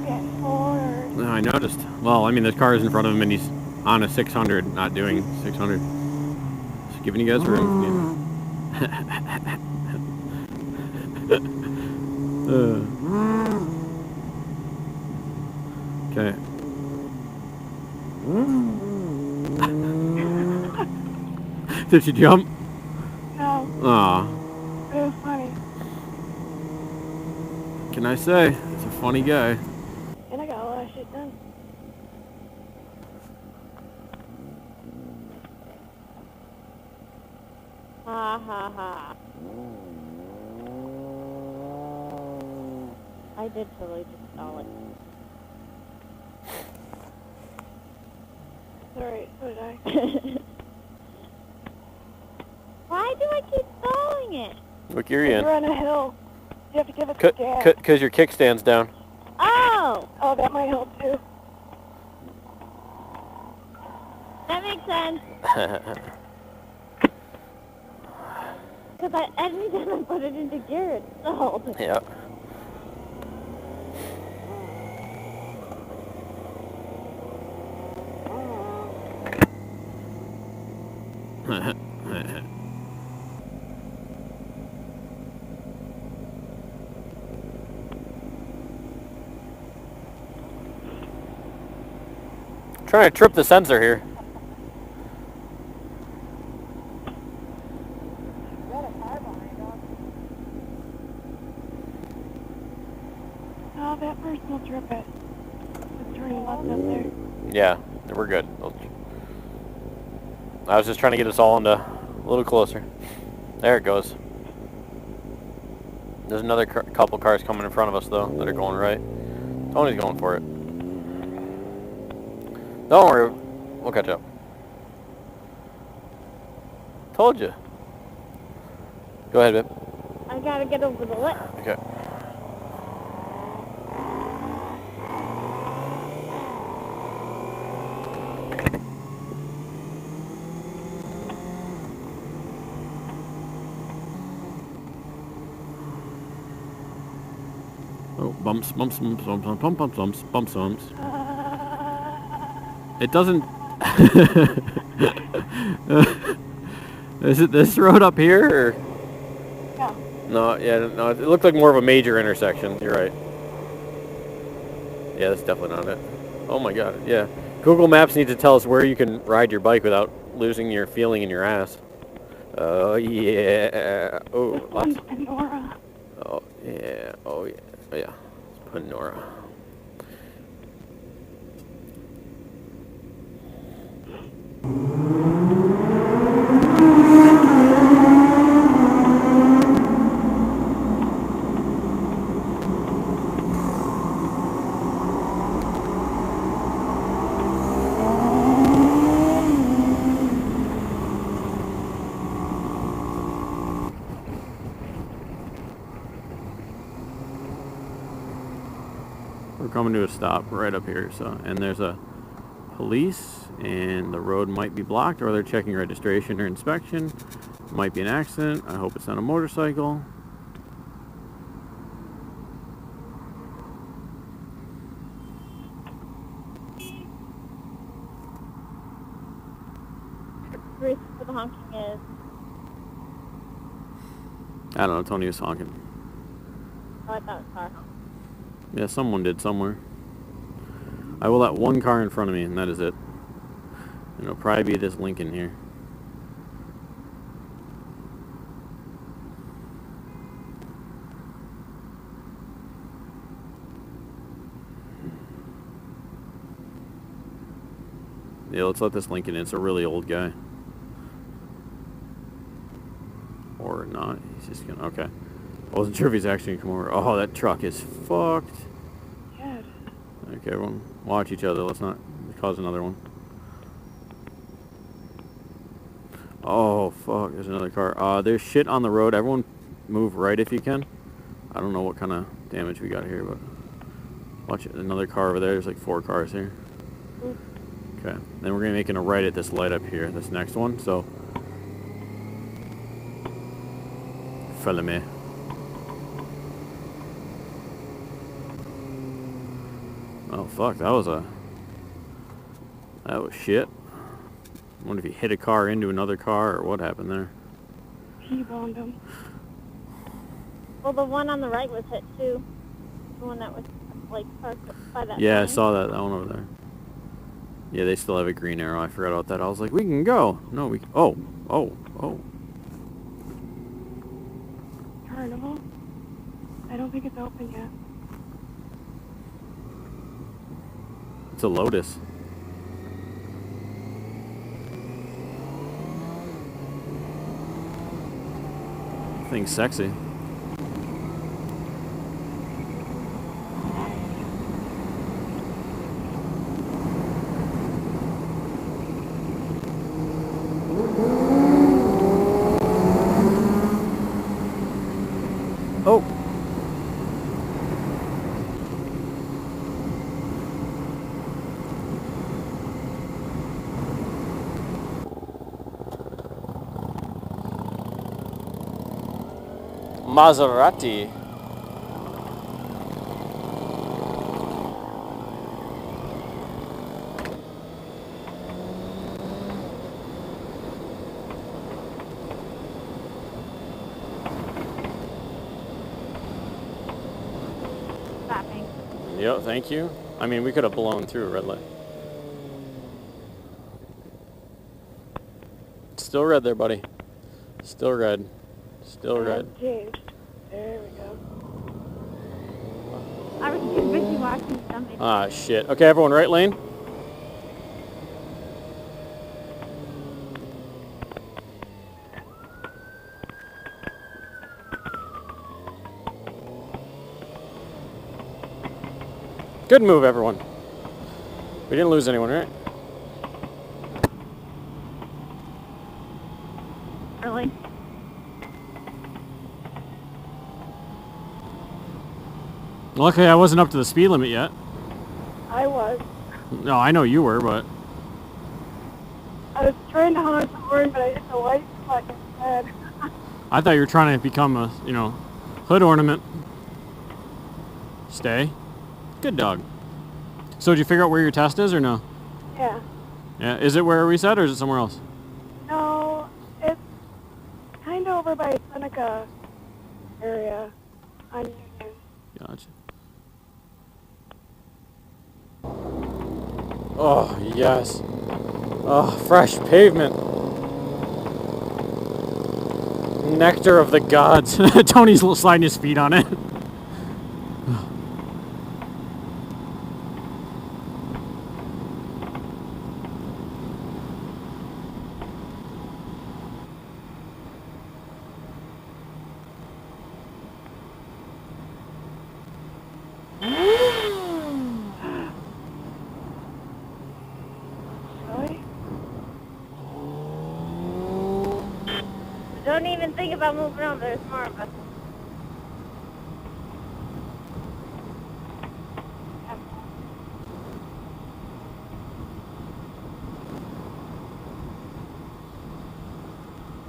getting bored. No, I noticed. Well, I mean, there's cars in front of him, and he's on a 600, not doing 600. Just giving you guys room. Okay. Did you jump? No. Aw. It was funny. Can I say? It's a funny guy. And I got a lot of shit done. Ha ha ha. I did totally just stall it. Sorry, so did I. Why do I keep stalling it? What gear are you in? We're on a hill. You have to give us a gas. Because your kickstand's down. Oh! Oh, that might help too. That makes sense. Because every time I put it into gear, it stalled. Yeah. Trying to trip the sensor here. Oh, that person will trip it. It's turning left up there. Yeah, we're good. I was just trying to get us all into a little closer. There it goes. There's another couple cars coming in front of us, though, that are going right. Tony's going for it. Don't worry, we'll catch up. Told you. Go ahead, babe. I gotta get over the lip. Okay. Oh, bumps, bumps, bumps, bumps, bumps, bumps, bumps, bumps, bumps. It doesn't... Is it this road up here, or...? No. No, yeah, no, it looked like more of a major intersection. You're right. Yeah, that's definitely not it. Oh my god, yeah. Google Maps needs to tell us where you can ride your bike without losing your feeling in your ass. Oh, yeah. Oh, This one's Pandora. Oh, yeah. Oh, yeah. Oh, yeah. Pandora. We're coming to a stop right up here, so, and there's a police, and the road might be blocked, or they're checking registration or inspection. Might be an accident. I hope it's not a motorcycle. The reason for the honking is... I don't know, Tony was honking. Oh, I thought it was car honk. Yeah, someone did somewhere. I will let one car in front of me, and that is it. And it'll probably be this Lincoln here. Yeah, let's let this Lincoln in. It's a really old guy. Or not. He's just gonna... Okay. I wasn't sure if he's actually gonna come over. Oh, that truck is fucked. Good. Okay, everyone, watch each other. Let's not cause another one. Oh, fuck. There's another car. There's shit on the road. Everyone move right if you can. I don't know what kind of damage we got here, but... Watch it. Another car over there. There's like 4 cars here. Okay. Then we're going to be making a right at this light up here. This next one, so... Follow me. Oh fuck, that was shit. I wonder if he hit a car into another car or what happened there. T-boned him. Well, the one on the right was hit too. The one that was like parked by that. Yeah, I sign. saw that one over there. Yeah, they still have a green arrow. I forgot about that. I was like, we can go. No, we. Oh. Carnival? I don't think it's open yet. It's a Lotus. Thing's sexy. Oh. Maserati. Stopping. Yep, thank you. I mean, we could have blown through a red light. Still red there, buddy. Still red. Still red. Changed. There we go. I was too busy watching something. Ah, shit. Okay, everyone, right lane? Good move, everyone. We didn't lose anyone, right? Really? Luckily, I wasn't up to the speed limit yet. I was. No, I know you were, but... I was trying to honk the horn, but I hit the white spot instead. I thought you were trying to become a, hood ornament. Stay. Good dog. So did you figure out where your test is or no? Yeah. Yeah. Is it where we said or is it somewhere else? No, it's kind of over by Seneca area on Union. Gotcha. Oh, yes. Oh, fresh pavement. Nectar of the gods. Tony's sliding his feet on it. Really? Don't even think about moving over. There's more of us.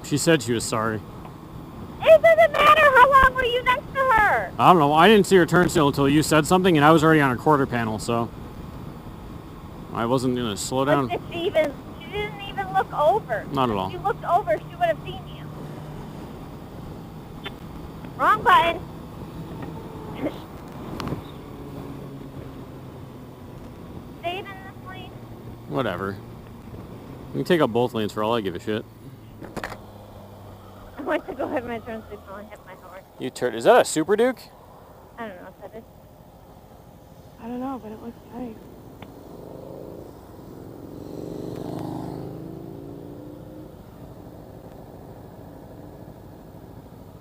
She said she was sorry. It doesn't matter. How long were you next to her? I don't know. I didn't see her turn still until you said something, and I was already on a quarter panel, so I wasn't gonna slow down. But she didn't even look over. Not at all. If she looked over, she would have seen you. Wrong button. Stayed in this lane. Whatever. You can take up both lanes for all I give a shit. I went to go hit my turn signal and hit my horn. You turd. Is that a Super Duke? I don't know what that is. I don't know, but it looks nice.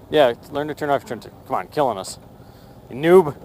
Yeah, learn to turn off your turn. Come on, killing us. You noob.